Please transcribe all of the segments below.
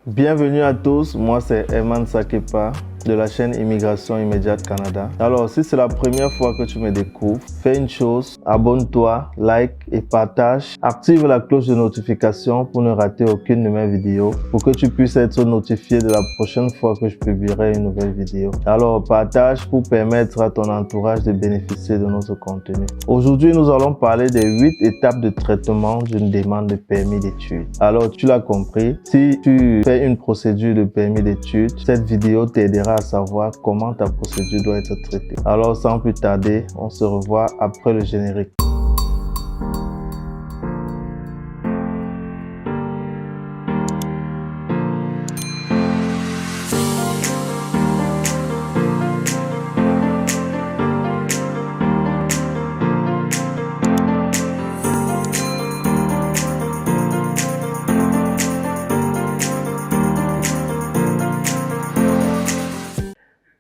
Bienvenue à tous, moi c'est Herman Sakepa de la chaîne Immigration Immédiate Canada. Alors si c'est la première fois que tu me découvres, fais une chose, abonne-toi, like et partage. Active la cloche de notification pour ne rater aucune de mes vidéos, pour que tu puisses être notifié de la prochaine fois que je publierai une nouvelle vidéo. Alors partage pour permettre à ton entourage de bénéficier de notre contenu. Aujourd'hui nous allons parler des 8 étapes de traitement d'une demande de permis d'études. Alors tu l'as compris, si tu fais une procédure de permis d'études, cette vidéo t'aidera à savoir comment ta procédure doit être traitée. Alors sans plus tarder, on se revoit après le générique.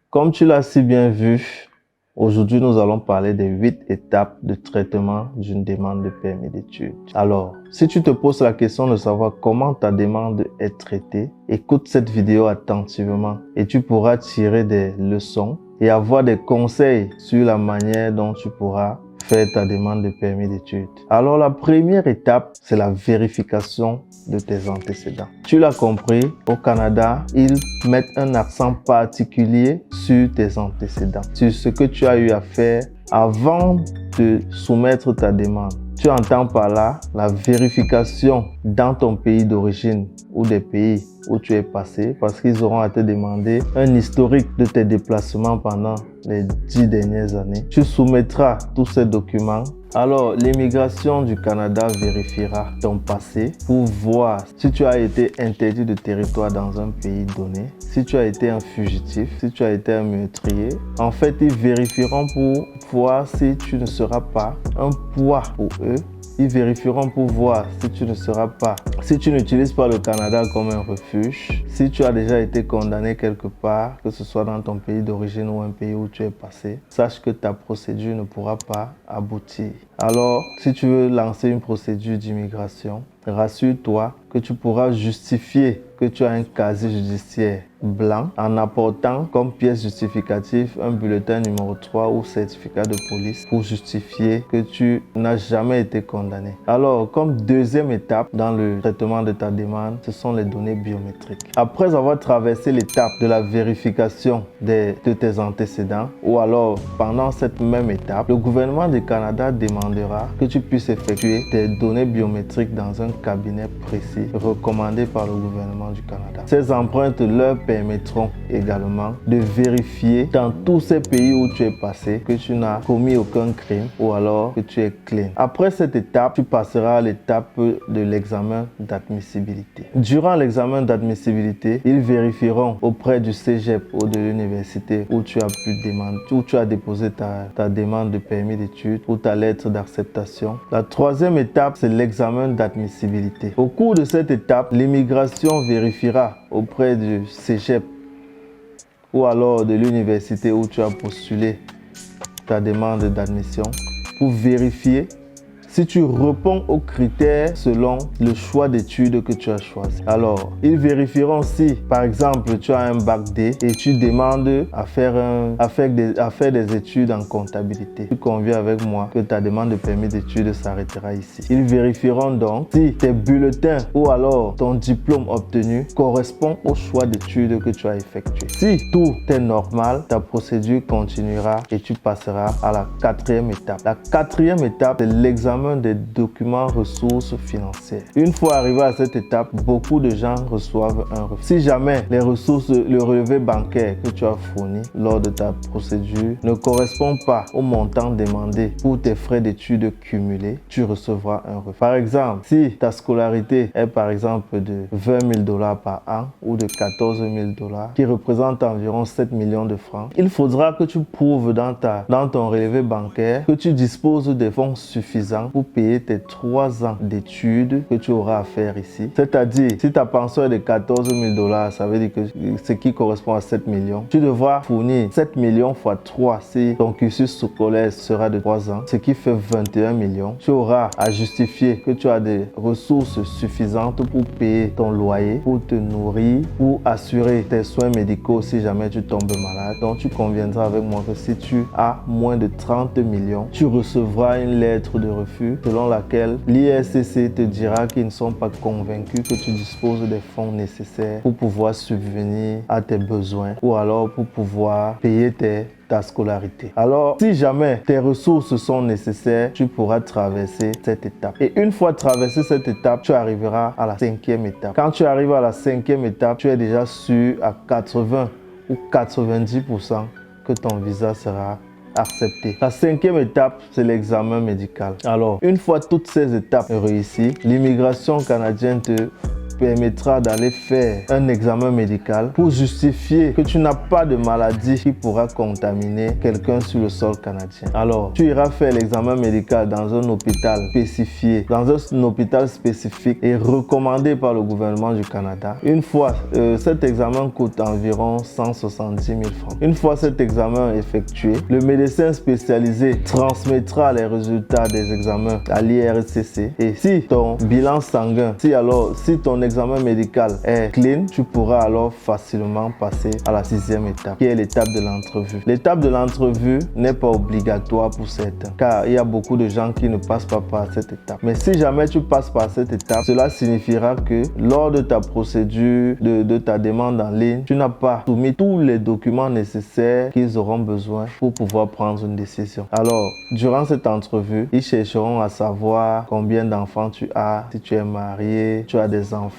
Comme tu l'as si bien vu, aujourd'hui nous allons parler des 8 étapes de traitement d'une demande de permis d'études. Alors, si tu te poses la question de savoir comment ta demande est traitée, écoute cette vidéo attentivement et tu pourras tirer des leçons et avoir des conseils sur la manière dont tu pourras faire ta demande de permis d'études. Alors la première étape, c'est la vérification de tes antécédents. Tu l'as compris, au Canada, ils mettent un accent particulier sur tes antécédents, sur ce que tu as eu à faire avant de soumettre ta demande. Tu entends par là la vérification dans ton pays d'origine ou des pays où tu es passé, parce qu'ils auront à te demander un historique de tes déplacements pendant les 10 dernières années. Tu soumettras tous ces documents. Alors, l'immigration du Canada vérifiera ton passé pour voir si tu as été interdit de territoire dans un pays donné, si tu as été un fugitif, si tu as été un meurtrier. En fait, ils vérifieront pour voir si tu ne seras pas un poids pour eux. Ils vérifieront pour voir si tu ne seras pas, si tu n'utilises pas le Canada comme un refuge, si tu as déjà été condamné quelque part, que ce soit dans ton pays d'origine ou un pays où tu es passé, sache que ta procédure ne pourra pas aboutir. Alors, si tu veux lancer une procédure d'immigration, rassure-toi que tu pourras justifier que tu as un casier judiciaire blanc en apportant comme pièce justificative un bulletin numéro 3 ou certificat de police pour justifier que tu n'as jamais été condamné. Alors, comme deuxième étape dans le traitement de ta demande, ce sont les données biométriques. Après avoir traversé l'étape de la vérification de tes antécédents ou alors pendant cette même étape, le gouvernement du Canada demandera que tu puisses effectuer tes données biométriques dans un cabinet précis recommandé par le gouvernement du Canada. Ces empreintes leur permettront également de vérifier dans tous ces pays où tu es passé que tu n'as commis aucun crime ou alors que tu es clean. Après cette étape, tu passeras à l'étape de l'examen d'admissibilité. Durant l'examen d'admissibilité, ils vérifieront auprès du cégep ou de l'université où tu as pu demander, où tu as déposé ta demande de permis d'études ou ta lettre d'acceptation. La troisième étape, c'est l'examen d'admissibilité. Au cours de cette étape, l'immigration vérifiera auprès du cégep ou alors de l'université où tu as postulé ta demande d'admission pour vérifier si tu réponds aux critères selon le choix d'études que tu as choisi. Alors, ils vérifieront si, par exemple, tu as un bac D et tu demandes à faire des études en comptabilité. Tu conviens avec moi que ta demande de permis d'études s'arrêtera ici. Ils vérifieront donc si tes bulletins ou alors ton diplôme obtenu correspond au choix d'études que tu as effectué. Si tout est normal, ta procédure continuera et tu passeras à la quatrième étape. La quatrième étape, c'est l'examen des documents ressources financières. Une fois arrivé à cette étape, beaucoup de gens reçoivent un refus. Si jamais les ressources, le relevé bancaire que tu as fourni lors de ta procédure ne correspond pas au montant demandé pour tes frais d'études cumulés, tu recevras un refus. Par exemple, si ta scolarité est par exemple de 20 000 $ par an ou de 14 000 $, qui représente environ 7 millions de francs, il faudra que tu prouves dans ton relevé bancaire que tu disposes des fonds suffisants pour payer tes 3 ans d'études que tu auras à faire ici. C'est-à-dire, si ta pension est de 14 000 $, ça veut dire que ce qui correspond à 7 millions, tu devras fournir 7 millions fois 3 si ton cursus scolaire sera de 3 ans, ce qui fait 21 millions. Tu auras à justifier que tu as des ressources suffisantes pour payer ton loyer, pour te nourrir, pour assurer tes soins médicaux si jamais tu tombes malade. Donc tu conviendras avec moi que si tu as moins de 30 millions, tu recevras une lettre de refus selon laquelle l'IRCC te dira qu'ils ne sont pas convaincus que tu disposes des fonds nécessaires pour pouvoir subvenir à tes besoins ou alors pour pouvoir payer ta scolarité. Alors, si jamais tes ressources sont nécessaires, tu pourras traverser cette étape. Et une fois traversé cette étape, tu arriveras à la 5e étape. Quand tu arrives à la 5e étape, tu es déjà sûr à 80 ou 90% que ton visa sera accepté. La 5e étape, c'est l'examen médical. Alors, une fois toutes ces étapes réussies, l'immigration canadienne te permettra d'aller faire un examen médical pour justifier que tu n'as pas de maladie qui pourra contaminer quelqu'un sur le sol canadien. Alors, tu iras faire l'examen médical dans un hôpital spécifié, dans un hôpital spécifique et recommandé par le gouvernement du Canada. Une fois, cet examen coûte environ 170 000 francs. Une fois cet examen effectué, le médecin spécialisé transmettra les résultats des examens à l'IRCC. Et si ton bilan sanguin, si ton examen médical est clean, tu pourras alors facilement passer à la 6e étape, qui est l'étape de l'entrevue. L'étape de l'entrevue n'est pas obligatoire pour certains, car il y a beaucoup de gens qui ne passent pas par cette étape. Mais si jamais tu passes par cette étape, cela signifiera que lors de ta procédure, de ta demande en ligne, tu n'as pas soumis tous les documents nécessaires qu'ils auront besoin pour pouvoir prendre une décision. Alors, durant cette entrevue, ils chercheront à savoir combien d'enfants tu as, si tu es marié, tu as des enfants,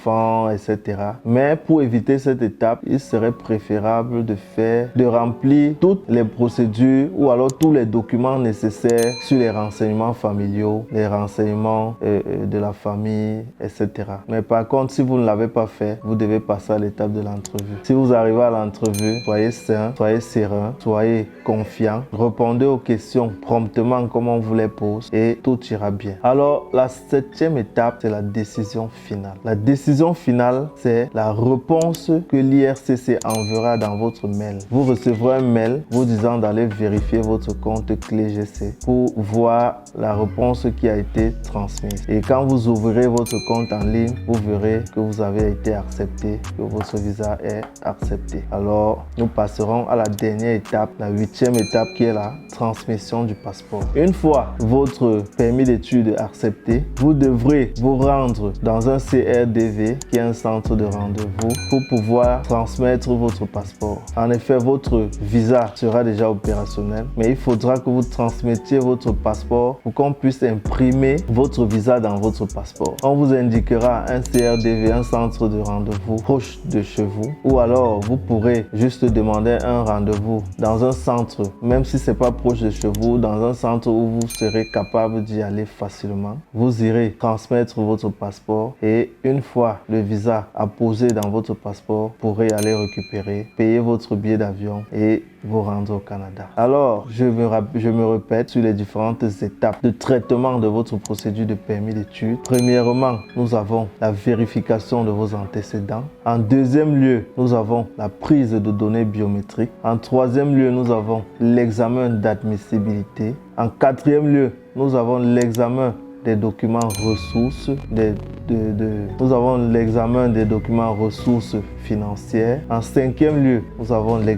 etc. Mais pour éviter cette étape, il serait préférable de remplir toutes les procédures ou alors tous les documents nécessaires sur les renseignements familiaux, les renseignements de la famille, etc. Mais par contre, si vous ne l'avez pas fait, vous devez passer à l'étape de l'entrevue. Si vous arrivez à l'entrevue, soyez sain, soyez serein, soyez confiant, répondez aux questions promptement comme on vous les pose et tout ira bien. Alors, la 7e étape, c'est la décision finale. La décision finale, c'est la réponse que l'IRCC enverra dans votre mail. Vous recevrez un mail vous disant d'aller vérifier votre compte clé GC pour voir la réponse qui a été transmise. Et quand vous ouvrirez votre compte en ligne, vous verrez que vous avez été accepté, que votre visa est accepté. Alors, nous passerons à la dernière étape, la 8e étape qui est la transmission du passeport. Une fois votre permis d'études accepté, vous devrez vous rendre dans un CRDV qui est un centre de rendez-vous pour pouvoir transmettre votre passeport. En effet, votre visa sera déjà opérationnel, mais il faudra que vous transmettiez votre passeport pour qu'on puisse imprimer votre visa dans votre passeport. On vous indiquera un CRDV, un centre de rendez-vous proche de chez vous, ou alors vous pourrez juste demander un rendez-vous dans un centre, même si c'est pas proche de chez vous, dans un centre où vous serez capable d'y aller facilement. Vous irez transmettre votre passeport et une fois le visa apposé dans votre passeport, vous pourrez aller récupérer, payer votre billet d'avion et vous rendre au Canada. Alors, je me répète sur les différentes étapes de traitement de votre procédure de permis d'études. Premièrement, nous avons la vérification de vos antécédents. En deuxième lieu, nous avons la prise de données biométriques. En troisième lieu, nous avons l'examen d'admissibilité. En quatrième lieu, nous avons l'examen des documents ressources, nous avons l'examen des documents ressources financières. En cinquième lieu, nous avons les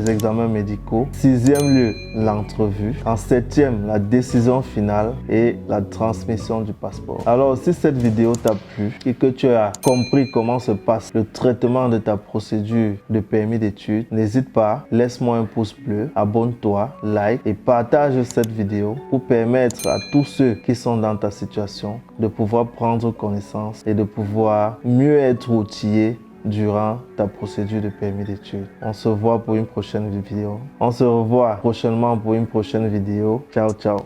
examens médicaux. Sixième lieu, l'entrevue. En septième, la décision finale et la transmission du passeport. Alors, si cette vidéo t'a plu et que tu as compris comment se passe le traitement de ta procédure de permis d'études, n'hésite pas, laisse-moi un pouce bleu, abonne-toi, like et partage cette vidéo pour permettre à tous ceux qui sont dans ta situation de pouvoir prendre connaissance et de pouvoir mieux être outillés durant ta procédure de permis d'études. On se voit pour une prochaine vidéo. On se revoit prochainement pour une prochaine vidéo. Ciao, ciao.